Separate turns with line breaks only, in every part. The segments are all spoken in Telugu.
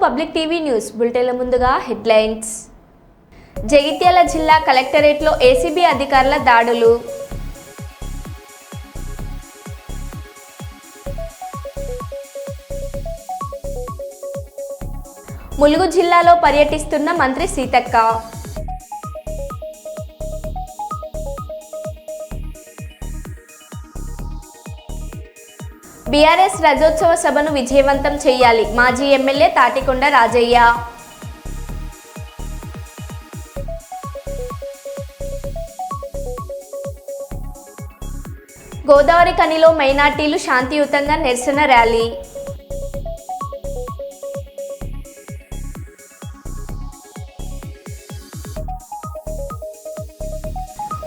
పబ్లిక్ టీవీ న్యూస్ బులెటిన్ల ముందుగా హెడ్లైన్స్. జగిత్యాల జిల్లా కలెక్టరేట్లో ఏసీబీ అధికారుల దాడులు. ములుగు జిల్లాలో పర్యటిస్తున్న మంత్రి సీతక్క. బీఆర్ఎస్ రజోత్సవ సభను విజయవంతం చేయాలి, మాజీ ఎమ్మెల్యే తాటికొండ రాజయ్య. గోదావరి ఖనిలో మైనార్టీలు శాంతియుతంగా నిరసన ర్యాలీ.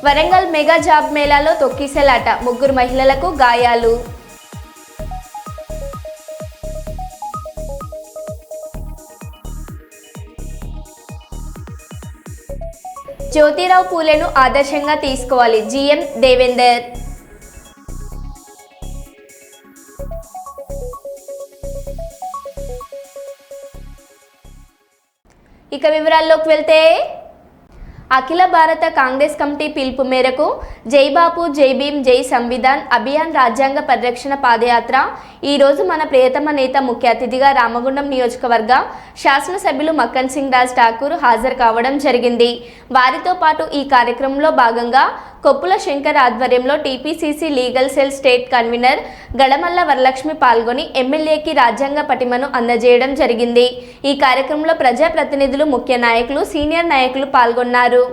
వరంగల్ మెగా జాబ్ మేళాలో తొక్కిసలాట, 3 మహిళలకు గాయాలు. జ్యోతిరావు పూలేను ఆదర్శంగా తీసుకోవాలి, జీఎం దేవేందర్. ఇక వివరాల్లోకి వెళ్తే, అఖిల భారత కాంగ్రెస్ కమిటీ పిలుపు మేరకు జై బాపు జై భీమ్ జై సంవిధాన్ అభియాన్ రాజ్యాంగ పరిరక్షణ పాదయాత్ర ఈరోజు మన ప్రియతమ నేత ముఖ్య అతిథిగా రామగుండం నియోజకవర్గ శాసనసభ్యులు మక్కన్ సింగ్ రాజ్ ఠాకూర్ హాజరు కావడం జరిగింది. వారితో పాటు ఈ కార్యక్రమంలో భాగంగా కొప్పుల శంకర్ ఆధ్వర్యంలో TPCC legal cell state convener Gadamalla Varalakshmi పాల్గొని ఎమ్మెల్యేకి రాజ్యాంగ పటిమను అందజేయడం జరిగింది. ఈ కార్యక్రమంలో ప్రజాప్రతినిధులు, ముఖ్య నాయకులు, సీనియర్ నాయకులు పాల్గొన్నారు.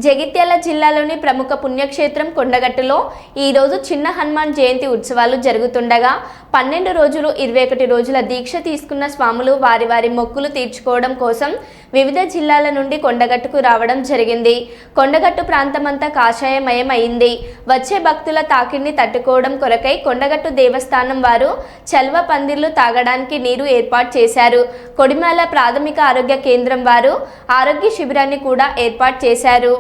జగిత్యాల జిల్లాలోని ప్రముఖ పుణ్యక్షేత్రం కొండగట్టులో ఈరోజు చిన్న హనుమాన్ జయంతి ఉత్సవాలు జరుగుతుండగా 12 రోజులు 21 రోజుల దీక్ష తీసుకున్న స్వాములు వారి వారి మొక్కులు తీర్చుకోవడం కోసం వివిధ జిల్లాల నుండి కొండగట్టుకు రావడం జరిగింది. కొండగట్టు ప్రాంతమంతా కాషాయమయం అయింది. వచ్చే భక్తుల తాకిడిని తట్టుకోవడం కొరకై కొండగట్టు దేవస్థానం వారు చల్వ పందిర్లు తాగడానికి నీరు ఏర్పాటు చేశారు. కొడిమాల ప్రాథమిక ఆరోగ్య కేంద్రం వారు ఆరోగ్య శిబిరాన్ని కూడా ఏర్పాటు చేశారు.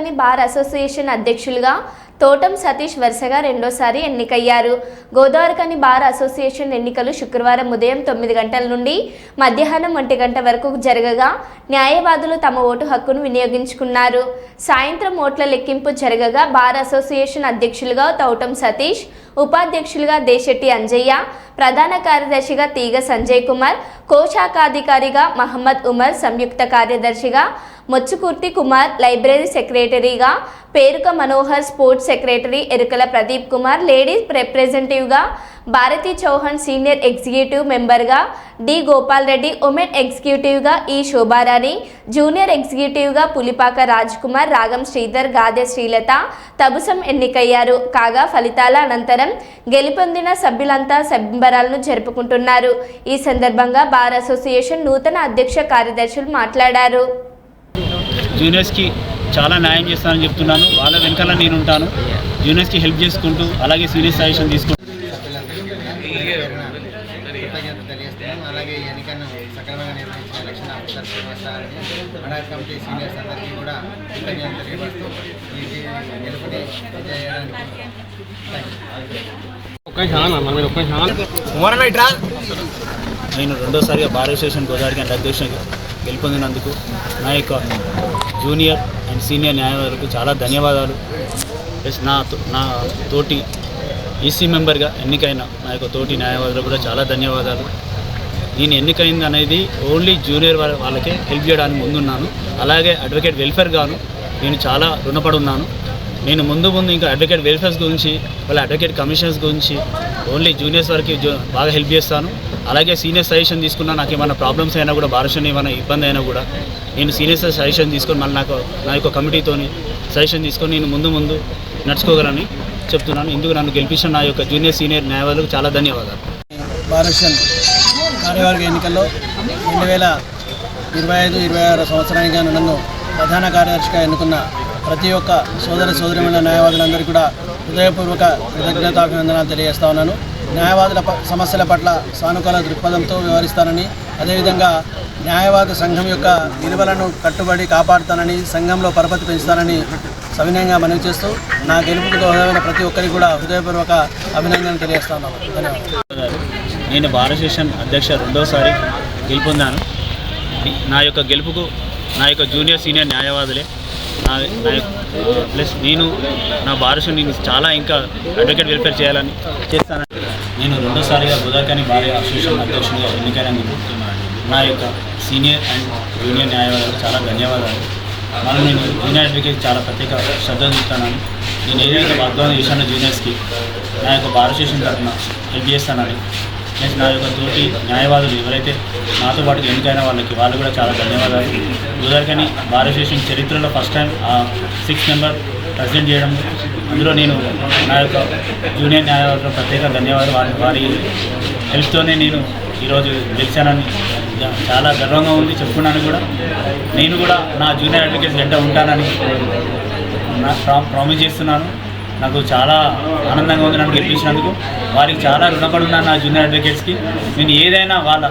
గోదావరికని బార్ అసోసియేషన్ అధ్యక్షులుగా తోటం సతీష్ వరుసగా రెండోసారి ఎన్నికయ్యారు. గోదావరికని బార్ అసోసియేషన్ ఎన్నికలు శుక్రవారం ఉదయం 9 గంటల నుండి మధ్యాహ్నం 1 గంట వరకు జరగగా న్యాయవాదులు తమ ఓటు హక్కును వినియోగించుకున్నారు. సాయంత్రం ఓట్ల లెక్కింపు జరగగా బార్ అసోసియేషన్ అధ్యక్షులుగా తోటం సతీష్, ఉపాధ్యక్షులుగా దేశెట్టి అంజయ్య, ప్రధాన కార్యదర్శిగా తీగ సంజయ్ కుమార్, కోశాఖాధికారిగా మహమ్మద్ ఉమర్, సంయుక్త కార్యదర్శిగా మొచ్చుకుర్తి కుమార్, లైబ్రరీ సెక్రటరీగా Peruka Manohar, sports secretary Erukala Pradeep Kumar, ladies రిప్రజెంటేటివ్గా భారతీ చౌహాన్, సీనియర్ ఎగ్జిక్యూటివ్ మెంబర్గా డి గోపాల్ రెడ్డి, ఉమెన్ ఎగ్జిక్యూటివ్గా ఈ శోభారాణి, జూనియర్ ఎగ్జిక్యూటివ్గా పులిపాక రాజ్ కుమార్, రాగం శ్రీధర్, గాదె శ్రీలత, తబుసం ఎన్నికయ్యారు. కాగా ఫలితాల అనంతరం గెలుపొందిన సభ్యులంతా సంబరాలను జరుపుకుంటున్నారు. ఈ సందర్భంగా బార్ అసోసియేషన్ నూతన అధ్యక్ష కార్యదర్శులు మాట్లాడారు.
జూనియర్స్కి చాలా న్యాయం చేస్తానని చెప్తున్నాను. వాళ్ళ వెనకాల నేను ఉంటాను. జూనియర్స్కి హెల్ప్ చేసుకుంటూ అలాగే సీనియర్ సజెషన్ తీసుకుంటూ
అలాగే ఈ ఎన్నికలను సక్రమంగా నిర్వహించిన ఎలక్షన్ ఆఫీసర్ శ్రీనివాసరావుని, మండల కమిటీ సీనియర్స్ అందరికీ కూడా కృతజ్ఞతలు తెలియజేస్తూ ఈ గెలుపుని
నేను రెండోసారిగా బార్ అసోసియేషన్ గోదావరికని అధ్యక్షునిగా గెలుపొందినందుకు నా యొక్క జూనియర్ అండ్ సీనియర్ న్యాయవాదులకు చాలా ధన్యవాదాలు. ప్లస్ నా తోటి ఈసీ మెంబర్గా ఎన్నికైన నా యొక్క తోటి న్యాయవాదులకు కూడా చాలా ధన్యవాదాలు. నేను ఎన్నికైంది అనేది ఓన్లీ జూనియర్ వాళ్ళకే హెల్ప్ చేయడానికి ముందున్నాను. అలాగే అడ్వకేట్ వెల్ఫేర్ గాను నేను చాలా రుణపడి ఉన్నాను. నేను ముందు ఇంకా అడ్వకేట్ వెల్ఫేర్స్ గురించి, వాళ్ళ అడ్వకేట్ కమిషన్స్ గురించి ఓన్లీ జూనియర్స్ వరకు బాగా హెల్ప్ చేస్తాను. అలాగే సీనియర్ సజెషన్ తీసుకున్నా నాకు ఏమైనా ప్రాబ్లమ్స్ అయినా కూడా, భారతదేశం ఏమైనా ఇబ్బంది అయినా కూడా నేను సీనియర్స్ సజెషన్ తీసుకొని మళ్ళీ నా యొక్క కమిటీతో సజెషన్ తీసుకొని నేను ముందు నడుచుకోగలని చెప్తున్నాను. ఇందుకు నన్ను గెలిపించిన నా యొక్క జూనియర్ సీనియర్ న్యాయవాదులకు చాలా ధన్యవాదాలు.
భారతదేశం కార్యవర్గ ఎన్నికల్లో 2025-26 సంవత్సరానికి నన్ను ప్రధాన కార్యదర్శిగా ఎన్నుకున్న ప్రతి ఒక్క సోదరిమణుల న్యాయవాదులందరికీ కూడా హృదయపూర్వక కృతజ్ఞతాభివందనాలు తెలియజేస్తా ఉన్నాను. న్యాయవాదుల సమస్యల పట్ల సానుకూల దృక్పథంతో వ్యవహరిస్తానని, అదేవిధంగా న్యాయవాద సంఘం యొక్క విలువలను కట్టుబడి కాపాడుతానని, సంఘంలో పరపతి పెంచుతానని సవినయంగా మనవి చేస్తూ నా గెలుపుకు దోహదమైన ప్రతి ఒక్కరికి కూడా హృదయపూర్వక అభినందనలు తెలియజేస్తా ఉన్నాను. ధన్యవాదాలు.
నేను బార్ అసోసియేషన్ అధ్యక్ష రెండోసారి గెలుపొందాను. నా యొక్క గెలుపుకు నా యొక్క జూనియర్ సీనియర్ న్యాయవాదులే ప్లస్ నేను నా భారతదేశం చాలా ఇంకా అడ్వకేట్ వెల్ఫేర్ చేయాలని చేస్తాను. నేను రెండోసారిగా గోదావరికని బార్ అసోసియేషన్ అధ్యక్షునిగా ఎన్నికైనందుకు నా యొక్క సీనియర్ అండ్ జూనియర్ న్యాయవాదులకు చాలా ధన్యవాదాలు. మనం నేను జూనియర్ అడ్వకేట్ చాలా ప్రత్యేక శ్రద్ధ చూస్తానని, నేను ఏదైతే వాగ్దానం చేశానో జూనియర్స్కి నా యొక్క బార్ అసోసియేషన్ తరఫున హెల్ప్ చేస్తానని, ప్లస్ నా యొక్క తోటి న్యాయవాదులు ఎవరైతే నాతో పాటు ఎన్నికైన వాళ్ళు కూడా చాలా ధన్యవాదాలు. గోదావరికని బార్ అసోసియేషన్ చరిత్రలో ఫస్ట్ టైం 6 మెంబర్ ప్రెసిడెంట్ చేయడం, అందులో నేను నా యొక్క జూనియర్ న్యాయవాదులకు ప్రత్యేక ధన్యవాదాలు. వారి హెల్ప్తోనే నేను ఈరోజు గెలిచానని చాలా గర్వంగా ఉంది చెప్పుకున్నాను కూడా. నేను కూడా నా జూనియర్ అడ్వకేట్స్ వెంట ఉంటానని ప్రామిస్ చేస్తున్నాను. నాకు చాలా ఆనందంగా ఉంది నన్ను గెలిపించినందుకు. వారికి చాలా రుణపడి ఉన్నాను నా జూనియర్ అడ్వకేట్స్కి. నేను ఏదైనా వాళ్ళ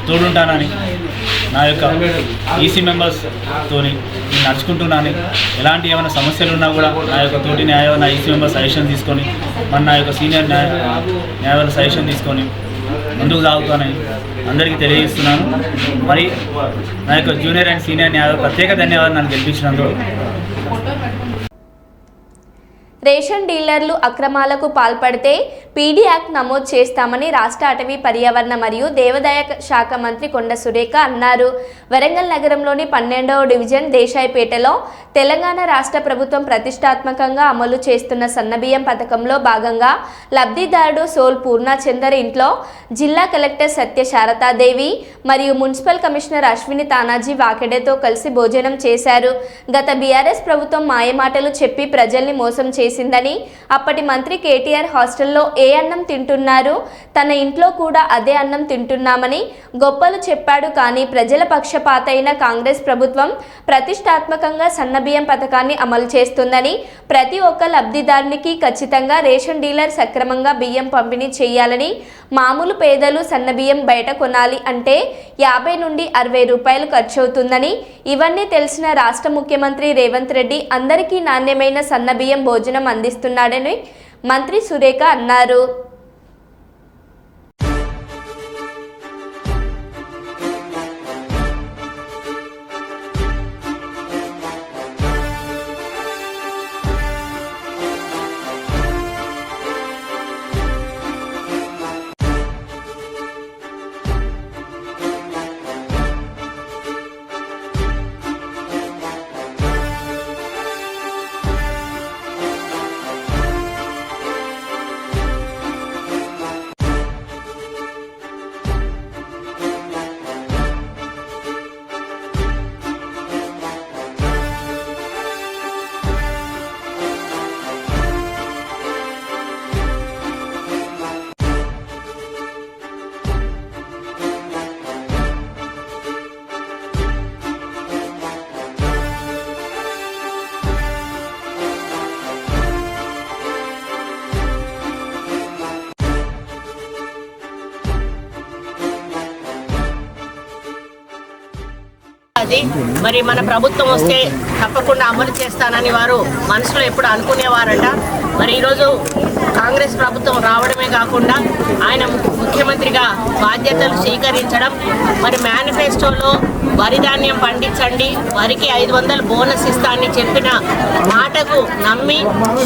తోడుంటానని, నా యొక్క ఈసీ మెంబర్స్తో నేను నడుచుకుంటున్నాను. ఎలాంటి ఏమైనా సమస్యలు ఉన్నా కూడా నా యొక్క తోటి నా ఈసీ మెంబర్స్ సజెషన్ తీసుకొని, మన నా యొక్క సీనియర్ న్యాయవాదుల సజెషన్ తీసుకొని ముందుకు సాగుతానని అందరికీ తెలియజేస్తున్నాను. మరి నా యొక్క జూనియర్ అండ్ సీనియర్ న్యాయవాదులు ప్రత్యేక ధన్యవాదాలు నన్ను గెలిపించినందుకు.
రేషన్ డీలర్లు అక్రమాలకు పాల్పడితే పీడీ యాక్ట్ నమోదు చేస్తామని రాష్ట్ర అటవీ, పర్యావరణ మరియు దేవాదాయ శాఖ మంత్రి కొండ సురేఖ అన్నారు. వరంగల్ నగరంలోని 12వ డివిజన్ దేశాయిపేటలో తెలంగాణ రాష్ట్ర ప్రభుత్వం ప్రతిష్టాత్మకంగా అమలు చేస్తున్న సన్నబియ్యం పథకంలో భాగంగా లబ్ధిదారుడు సోల్ పూర్ణచందర్ ఇంట్లో జిల్లా కలెక్టర్ సత్య శారదాదేవి మరియు మున్సిపల్ కమిషనర్ అశ్విని తానాజీ వాకెడేతో కలిసి భోజనం చేశారు. గత బీఆర్ఎస్ ప్రభుత్వం మాయమాటలు చెప్పి ప్రజల్ని మోసం చేసి చేసిందని, అప్పటి మంత్రి కేటీఆర్ హాస్టల్లో ఏ అన్నం తింటున్నారు, తన ఇంట్లో కూడా అదే అన్నం తింటున్నామని గొప్పలు చెప్పాడు. కానీ ప్రజల పక్షపాతైన కాంగ్రెస్ ప్రభుత్వం ప్రతిష్టాత్మకంగా సన్నబియ్యం పథకాన్ని అమలు చేస్తుందని, ప్రతి ఒక్క లబ్ధిదారునికి ఖచ్చితంగా రేషన్ డీలర్ సక్రమంగా బియ్యం పంపిణీ చేయాలని, మామూలు పేదలు సన్నబియ్యం బయట కొనాలి అంటే 50 నుండి 60 రూపాయలు ఖర్చవుతుందని, ఇవన్నీ తెలిసిన రాష్ట్ర ముఖ్యమంత్రి రేవంత్ రెడ్డి అందరికీ నాణ్యమైన సన్నబియ్యం భోజనం అందిస్తున్నాడని మంత్రి సురేఖ అన్నారు.
మరి మన ప్రభుత్వం వస్తే తప్పకుండా అమలు చేస్తానని వారు మనసులో ఎప్పుడు అనుకునేవారట. మరి ఈరోజు కాంగ్రెస్ ప్రభుత్వం రావడమే కాకుండా ఆయన ముఖ్యమంత్రిగా బాధ్యతలు స్వీకరించడం, మరి మేనిఫెస్టోలో వరి ధాన్యం పండించండి, వరికి 500 బోనస్ ఇస్తా అని చెప్పిన మాటకు నమ్మి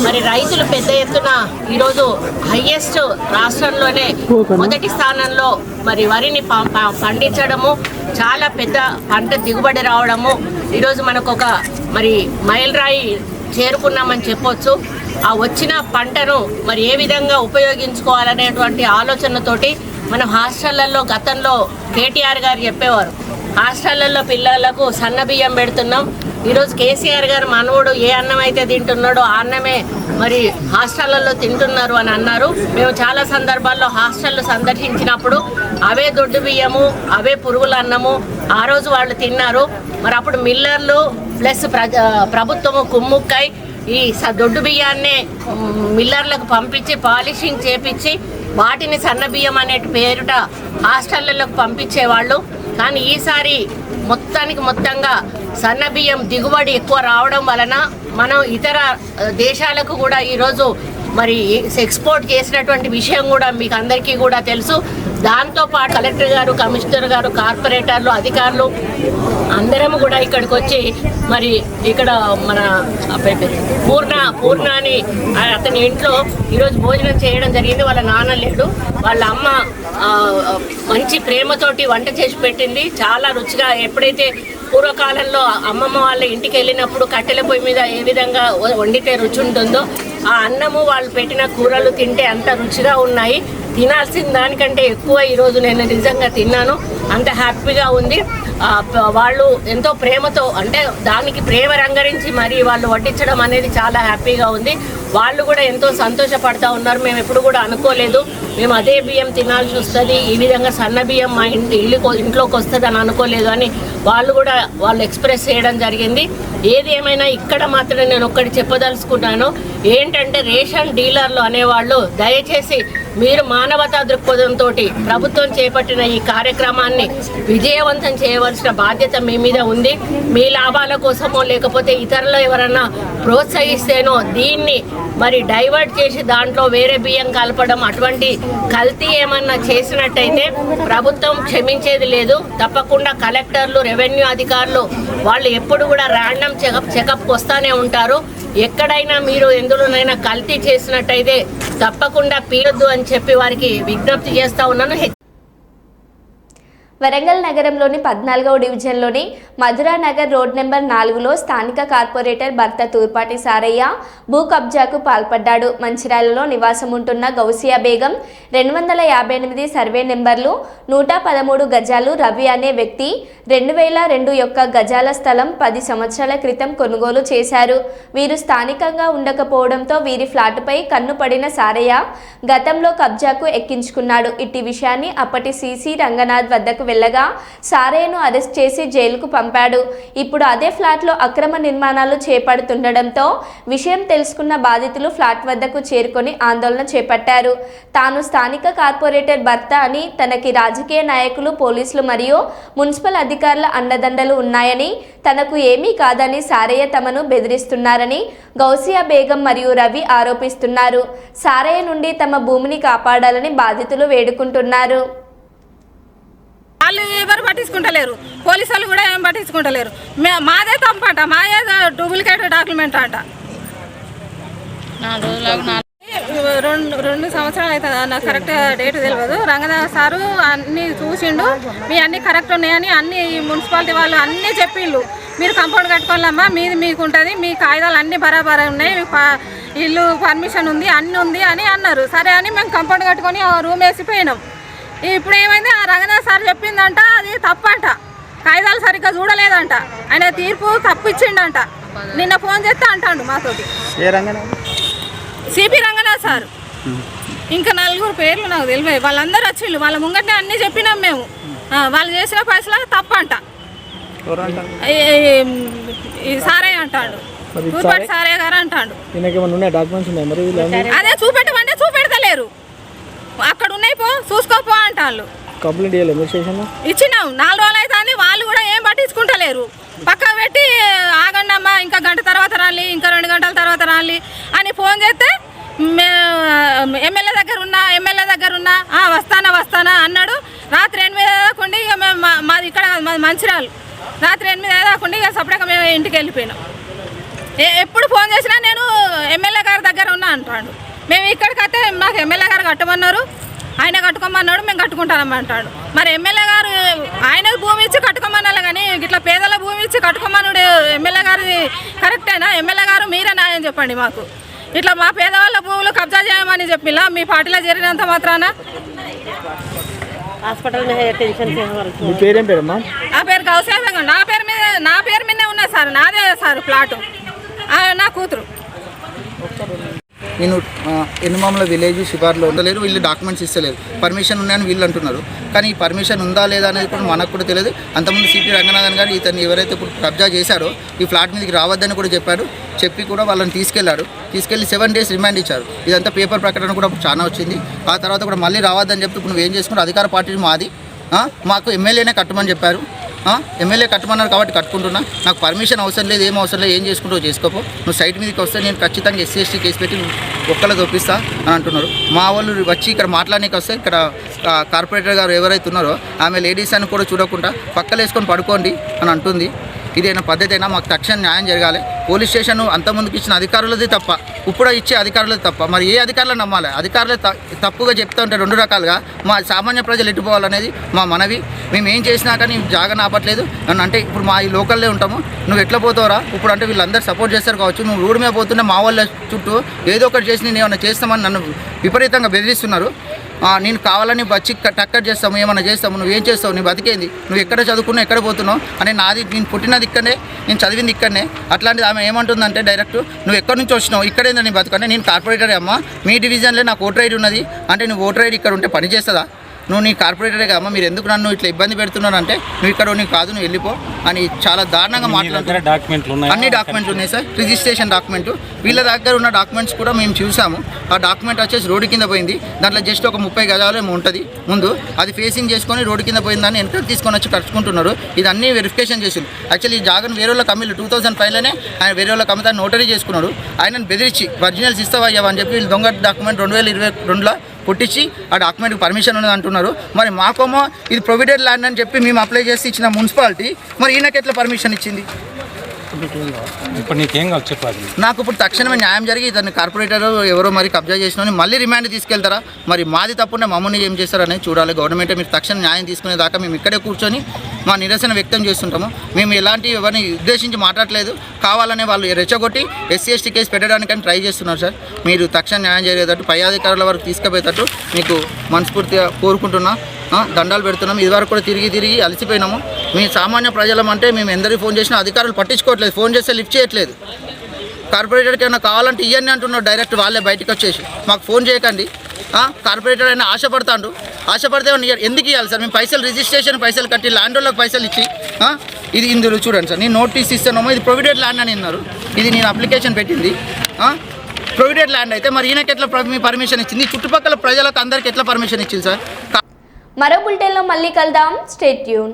మరి రైతులు పెద్ద ఎత్తున ఈరోజు హైయెస్ట్ రాష్ట్రంలోనే మొదటి స్థానంలో మరి వరిని పండించడము, చాలా పెద్ద పంట దిగుబడి రావడము, ఈరోజు మనకు ఒక మరి మైలురాయి చేరుకున్నామని చెప్పొచ్చు. ఆ వచ్చిన పంటను మరి ఏ విధంగా ఉపయోగించుకోవాలనేటువంటి ఆలోచనతోటి మనం హాస్టళ్లలో గతంలో కేటీఆర్ గారు చెప్పేవారు, హాస్టళ్లలో పిల్లలకు సన్న బియ్యం పెడుతున్నాం. ఈరోజు కేసీఆర్ గారు మనవుడు ఏ అన్నం అయితే తింటున్నాడో ఆ అన్నమే మరి హాస్టళ్లలో తింటున్నారు అని అన్నారు. మేము చాలా సందర్భాల్లో హాస్టళ్ళు సందర్శించినప్పుడు అవే దొడ్డు బియ్యము, అవే పురుగుల అన్నము ఆ రోజు వాళ్ళు తిన్నారు. మరి అప్పుడు మిల్లర్లు ప్లస్ ప్రభుత్వము కుమ్ముక్కై ఈ దొడ్డు బియ్యాన్నే మిల్లర్లకు పంపించి పాలిషింగ్ చేపించి వాటిని సన్న బియ్యం అనే పేరుట హాస్టళ్లకు పంపించేవాళ్ళు. కానీ ఈసారి మొత్తంగా సన్న బియ్యం దిగుబడి ఎక్కువ రావడం వలన మనం ఇతర దేశాలకు కూడా ఈరోజు మరి ఎక్స్పోర్ట్ చేసినటువంటి విషయం కూడా మీకు అందరికీ కూడా తెలుసు. దాంతోపాటు కలెక్టర్ గారు, కమిషనర్ గారు, కార్పొరేటర్లు, అధికారులు అందరం కూడా ఇక్కడికి వచ్చి మరి ఇక్కడ మన పూర్ణ అని అతని ఇంట్లో ఈరోజు భోజనం చేయడం జరిగింది. వాళ్ళ నాన్న లేడు, వాళ్ళ అమ్మ మంచి ప్రేమతోటి వంట చేసి పెట్టింది. చాలా రుచిగా, ఎప్పుడైతే పూర్వకాలంలో అమ్మమ్మ వాళ్ళ ఇంటికి వెళ్ళినప్పుడు కట్టెల పొయ్యి మీద ఏ విధంగా వండితే రుచి ఉంటుందో ఆ అన్నము వాళ్ళు పెట్టిన కూరలు తింటే అంత రుచిగా ఉన్నాయి. తినాల్సిన దానికంటే ఎక్కువ ఈరోజు నేను నిజంగా తిన్నాను. అంత హ్యాపీగా ఉంది. వాళ్ళు ఎంతో ప్రేమతో, అంటే దానికి ప్రేమ రంగరించి మరి వాళ్ళు వడ్డించడం అనేది చాలా హ్యాపీగా ఉంది. వాళ్ళు కూడా ఎంతో సంతోషపడతా ఉన్నారు. మేము ఎప్పుడు కూడా అనుకోలేదు మేము అదే బియ్యం తినాల్సి వస్తుంది, ఈ విధంగా సన్న బియ్యం మా ఇంట్లోకి వస్తుంది అని అనుకోలేదు అని వాళ్ళు ఎక్స్ప్రెస్ చేయడం జరిగింది. ఏది ఏమైనా ఇక్కడ మాత్రం నేను ఒక్కటి చెప్పదలుచుకున్నాను ఏంటంటే, రేషన్ డీలర్లు అనేవాళ్ళు దయచేసి మీరు మానవతా దృక్పథంతో ప్రభుత్వం చేపట్టిన ఈ కార్యక్రమాన్ని విజయవంతం చేయవలసిన బాధ్యత మీ మీద ఉంది. మీ లాభాల కోసమో లేకపోతే ఇతరులు ఎవరన్నా ప్రోత్సహిస్తేనో దీన్ని మరి డైవర్ట్ చేసి దాంట్లో వేరే బియ్యం కలపడం, అటువంటి కల్తీ ఏమన్నా చేసినట్టయితే ప్రభుత్వం క్షమించేది లేదు. తప్పకుండా కలెక్టర్లు, రెవెన్యూ అధికారులు వాళ్ళు ఎప్పుడు కూడా ర్యాండమ్ చెకప్ వస్తానే ఉంటారు. ఎక్కడైనా మీరు ఎందులోనైనా కల్తీ చేసినట్టయితే తప్పకుండా పీయొద్దు అని చెప్పి వారికి విజ్ఞప్తి చేస్తా ఉన్నాను.
వరంగల్ నగరంలోని 14వ డివిజన్లోని మధురా నగర్ రోడ్ నెంబర్ 4లో స్థానిక కార్పొరేటర్ భర్త తూర్పాటి సారయ్య భూ కబ్జాకు పాల్పడ్డాడు. మంచిర్యాలలో నివాసం ఉంటున్న గౌసియా బేగం 258 సర్వే నెంబర్లు 113 గజాలు రవి అనే వ్యక్తి 2002 యొక్క గజాల స్థలం 10 సంవత్సరాల క్రితం కొనుగోలు చేశారు. వీరు స్థానికంగా ఉండకపోవడంతో వీరి ఫ్లాటుపై కన్ను పడిన సారయ్య గతంలో కబ్జాకు ఎక్కించుకున్నాడు. ఇట్టి విషయాన్ని అప్పటి సిసి రంగనాథ్ వద్దకు వెళ్ళగా సారయ్యను అరెస్ట్ చేసి జైలుకు పంపాడు. ఇప్పుడు అదే ఫ్లాట్లో అక్రమ నిర్మాణాలు చేపడుతుండడంతో విషయం తెలుసుకున్న బాధితులు ఫ్లాట్ వద్దకు చేరుకొని ఆందోళన చేపట్టారు. తాను స్థానిక కార్పొరేటర్ భర్త అని, తనకి రాజకీయ నాయకులు, పోలీసులు మరియు మున్సిపల్ అధికారుల అండదండలు ఉన్నాయని, తనకు ఏమీ కాదని సారయ్య తమను బెదిరిస్తున్నారని గౌసియా బేగం మరియు రవి ఆరోపిస్తున్నారు. సారయ్య నుండి తమ భూమిని కాపాడాలని బాధితులు వేడుకుంటున్నారు.
వాళ్ళు ఎవరు పట్టించుకుంటలేరు, పోలీసు వాళ్ళు కూడా ఏం పట్టించుకుంటలేరు. మాదే తప్పంట, మాదే డూప్లికేట్ డాక్యుమెంట్ అంట. 2 సంవత్సరాలు అవుతుంది, నాకు కరెక్ట్ డేట్ తెలియదు. రంగనాథ్ సారు అన్నీ చూసిండు, మీ అన్నీ కరెక్ట్ ఉన్నాయని అన్ని మున్సిపాలిటీ వాళ్ళు అన్నీ చెప్పిండు. మీరు కంపౌండ్ కట్టుకోవాలమ్మా, మీది మీకు ఉంటుంది, మీ కాగితాలు అన్నీ బరాబర్ ఉన్నాయి, ఇల్లు పర్మిషన్ ఉంది, అన్నీ ఉంది అని అన్నారు. సరే అని మేము కంపౌండ్ కట్టుకొని రూమ్ వేసిపోయినాం. ఇప్పుడు ఏమైంది, ఆ రంగనాథ్ సార్ చెప్పిందంట అది తప్పంట, కాగితాలు సరిగ్గా చూడలేదంట, ఆయన తీర్పు తప్పు ఇచ్చిండంట. నిన్న ఫోన్ చేస్తే అంటాడు మాతోటి సిపి రంగనాథ్ సార్. ఇంకా 4 పేర్లు నాకు తెలియదు, వాళ్ళందరూ వచ్చిండు, వాళ్ళ ముంగట్నే అన్నీ చెప్పినాం మేము. వాళ్ళు చేసిన పైసలు తప్పంట ఈ సారయ్య అంటాడు, తూర్పాటి సారయ్య గారు అంటాడు. అదే చూపెట్టమంటే చూపెడతలేరు, అక్కడ ఉన్నాయి పో చూసుకోపో అంటాళ్ళు.
కంప్లైంట్
ఇచ్చినాం, 4 రోజులు అవుతుంది, వాళ్ళు కూడా ఏం పట్టించుకుంటలేరు. పక్క పెట్టి ఆగండమ్మా, ఇంకా గంట తర్వాత రాలి, ఇంకా 2 గంటల తర్వాత రాలి అని ఫోన్ చేస్తే ఎమ్మెల్యే దగ్గర ఉన్నా వస్తానా అన్నాడు. రాత్రి 8 దాకుండి ఇక మేము మాది ఇక్కడ మాది మంచిర్యాల, రాత్రి 8 దాకుండి ఇక సపరేట్గా మేము ఇంటికి వెళ్ళిపోయినాం. ఎప్పుడు ఫోన్ చేసినా నేను ఎమ్మెల్యే గారి దగ్గర ఉన్నా అంటాడు. మేము ఇక్కడికి అయితే మాకు ఎమ్మెల్యే గారు కట్టమన్నారు, ఆయన కట్టుకోమన్నాడు, మేము కట్టుకుంటామంటాడు. మరి ఎమ్మెల్యే గారు ఆయన భూమి ఇచ్చి కట్టుకోమన్నారు కానీ ఇట్లా పేదల భూమి ఇచ్చి కట్టుకోమన్నాడు ఎమ్మెల్యే గారిది కరెక్టేనా? ఎమ్మెల్యే గారు మీరే న్యాయం చెప్పండి మాకు. ఇట్లా మా పేదవాళ్ళ భూములు కబ్జా చేయమని చెప్పిలా మీ పార్టీలో జరిగినంత మాత్రాన.
హాస్పిటల్ టెన్షన్
ఆ పేరు గౌసియా బేగం, నా పేరు మీదే ఉన్నా సార్, నాదే సార్ ప్లాటు, నా కూతురు.
నేను ఎనుమామల విలేజ్ శివార్లో ఉండలేరు, వీళ్ళు డాక్యుమెంట్స్ ఇస్తలేరు, పర్మిషన్ ఉన్నాయని వీళ్ళు అంటున్నారు. కానీ ఈ పర్మిషన్ ఉందా లేదా అనేది కూడా మనకు కూడా తెలియదు. అంతకుముందు సిపి రంగనాథన్ గారు ఇతన్ని ఎవరైతే ఇప్పుడు కబ్జా చేశారో ఈ ఫ్లాట్ మీదకి రావద్దని కూడా చెప్పి కూడా వాళ్ళని తీసుకెళ్ళి 7 days రిమాండ్ ఇచ్చారు. ఇదంతా పేపర్ ప్రకటన కూడా చాలా వచ్చింది. ఆ తర్వాత కూడా మళ్ళీ రావద్దని చెప్తే ఇప్పుడు నువ్వు ఏం చేసుకుంటావు, అధికార పార్టీ మాది, మాకు ఎమ్మెల్యేనే కట్టమని చెప్పారు, ఎమ్మెల్యే కట్టమన్నారు కాబట్టి కట్టుకుంటున్నా, నాకు పర్మిషన్ అవసరం లేదు, ఏం అవసరం లేదు, ఏం చేసుకుంటావు చేసుకోపో, నువ్వు సైట్ మీదకి వస్తే నేను ఖచ్చితంగా SC/ST కేసు పెట్టి ఒక్కళ్ళ దొప్పిస్తా అని అంటున్నారు. మా వాళ్ళు వచ్చి ఇక్కడ మాట్లాడడానికి వస్తే ఇక్కడ కార్పొరేటర్ గారు ఎవరైతే ఉన్నారో ఆమె లేడీస్ అని కూడా చూడకుండా పక్కలేసుకొని పడుకోండి అని అంటుంది. ఇదేనా పద్ధతి అయినా? మాకు తక్షణ న్యాయం జరగాలి. పోలీస్ స్టేషన్ అంతకుముందుకు ఇచ్చిన అధికారులది తప్ప, ఇప్పుడు ఇచ్చే అధికారులది తప్ప, మరి ఏ అధికారులను నమ్మాలి? అధికారులు తప్పుగా చెప్తూ ఉంటే 2 రకాలుగా మా సామాన్య ప్రజలు ఎట్టుపోవాలనేది మా మనవి. మేము ఏం చేసినా కానీ జాగన ఆపట్లేదు అని అంటే ఇప్పుడు మా ఈ లోకల్లో ఉంటాము, నువ్వు ఎట్లా పోతావురా ఇప్పుడు అంటే వీళ్ళందరూ సపోర్ట్ చేస్తారు కావచ్చు, నువ్వు రోడ్డు మీద పోతుంటే మా వాళ్ళ చుట్టూ ఏదో ఒకటి చేసి నేను ఏమైనా చేస్తామని నన్ను విపరీతంగా బెదిరిస్తున్నారు. నేను కావాలని వచ్చి టక్కర్ చేస్తాము, ఏమన్నా చేస్తాము, నువ్వు ఏం చేస్తావు, నీ బతికేంది, నువ్వు ఎక్కడ చదువుకున్నావు, ఎక్కడ పోతున్నావు అని నేను పుట్టినది ఇక్కడనే, నేను చదివింది ఇక్కడనే. అట్లాంటిది ఆమె ఏమంటుందంటే డైరెక్ట్ నువ్వు ఎక్కడి నుంచి వచ్చినావు, ఇక్కడేందని నీ బతుకంటే నేను కార్పొరేటరే అమ్మ, మీ డివిజన్లో నాకు ఓటర్ ఐడి ఉన్నది అంటే నువ్వు ఓటర్ ఐడి ఇక్కడ ఉంటే పని చేస్తుందా? నువ్వు నీ కార్పొరేటరే కదమ్మా, మీరు ఎందుకు నన్ను ఇట్లా ఇబ్బంది పెడుతున్నారంటే నువ్వు ఇక్కడ నీకు కాదు, నువ్వు వెళ్ళిపో అని చాలా దారుణంగా మాట్లాడుతున్నారు. అన్ని డాక్యుమెంట్లు ఉన్నాయి సార్, రిజిస్ట్రేషన్ డాక్యుమెంట్, వీళ్ళ దగ్గర ఉన్న డాక్యుమెంట్స్ కూడా మేము చూసాము. ఆ డాక్యుమెంట్ వచ్చేసి రోడ్డు కింద పోయింది, దాంట్లో జస్ట్ ఒక 30 గజాలు ఏమో ఉంటుంది ముందు, అది ఫేసింగ్ చేసుకొని రోడ్డు కింద పోయిందని వెనక తీసుకొని వచ్చి కట్టుకుంటున్నారు. ఇది అన్నీ వెరిఫికేషన్ చేసింది. యాక్చువల్లీ ఈ జాగన్ వేరే వాళ్ళ కమ్మిలు 2005లోనే ఆయన వేరే వాళ్ళ కమ్మితో నోటరీ చేసుకున్నాడు. ఆయనను బెదిరించి ఒరిజినల్స్ ఇస్తావా అని చెప్పి వీళ్ళు దొంగ డాక్యుమెంట్ 2022లో పుట్టించి ఆ డాక్యుమెంట్కి పర్మిషన్ ఉన్నది అంటున్నారు. మరి మాకేమో ఇది ప్రొవిడెడ్ ల్యాండ్ అని చెప్పి మేము అప్లై చేసి ఇచ్చిన మున్సిపాలిటీ మరి ఈయనకి ఎట్లా పర్మిషన్ ఇచ్చింది?
ఇప్పుడు నీకేం కావాలి చెప్పాలి.
నాకు ఇప్పుడు తక్షణమే న్యాయం జరిగి ఇతన్ని కార్పొరేటర్ ఎవరో మరి కబ్జా చేసిన మళ్ళీ రిమాండ్ తీసుకెళ్తారా, మరి మాది తప్పుంటే మమ్మల్ని ఏం చేస్తారనేది చూడాలి. గవర్నమెంట్ మీరు తక్షణ న్యాయం తీసుకునే దాకా మేము ఇక్కడే కూర్చొని మా నిరసన వ్యక్తం చేస్తుంటాము. మేము ఎలాంటి ఎవరిని ఉద్దేశించి మాట్లాడలేదు, కావాలనే వాళ్ళు రెచ్చగొట్టి SC/ST కేసు పెట్టడానికని ట్రై చేస్తున్నారు సార్. మీరు తక్షణ న్యాయం జరిగేటట్టు పై అధికారుల వరకు తీసుకుపోయేటట్టు మీకు మనస్ఫూర్తిగా కోరుకుంటున్నా. దండాలు పెడుతున్నాం. ఇదివరకు కూడా తిరిగి అలసిపోయినాము. మీ సామాన్య ప్రజలం అంటే మేము ఎందరికి ఫోన్ చేసినా అధికారులు పట్టించుకోవట్లేదు, ఫోన్ చేస్తే లిఫ్ట్ చేయట్లేదు. కార్పొరేటర్కి ఏమైనా కావాలంటే ఇవన్నీ అంటున్నారు, డైరెక్ట్ వాళ్ళే బయటకు వచ్చేసి మాకు ఫోన్ చేయకండి. కార్పొరేటర్ అయినా ఆశపడితే ఎందుకు ఇవ్వాలి సార్? మేము పైసలు రిజిస్ట్రేషన్ పైసలు కట్టి ల్యాండ్ వాళ్ళకి పైసలు ఇచ్చి ఇది ఇందులో చూడండి సార్, నేను నోటీస్ ఇస్తానేమో ఇది ప్రొవిడెడ్ ల్యాండ్ అని అన్నారు. ఇది నేను అప్లికేషన్ పెట్టింది ప్రొవిడెడ్ ల్యాండ్ అయితే మరి ఈయనకి ఎట్లా మీ పర్మిషన్ ఇచ్చింది? చుట్టుపక్కల ప్రజలకు అందరికి ఎట్లా పర్మిషన్ ఇచ్చింది సార్?
మరో బులెటిన్లో మళ్ళీ కలుద్దాం. Stay tune.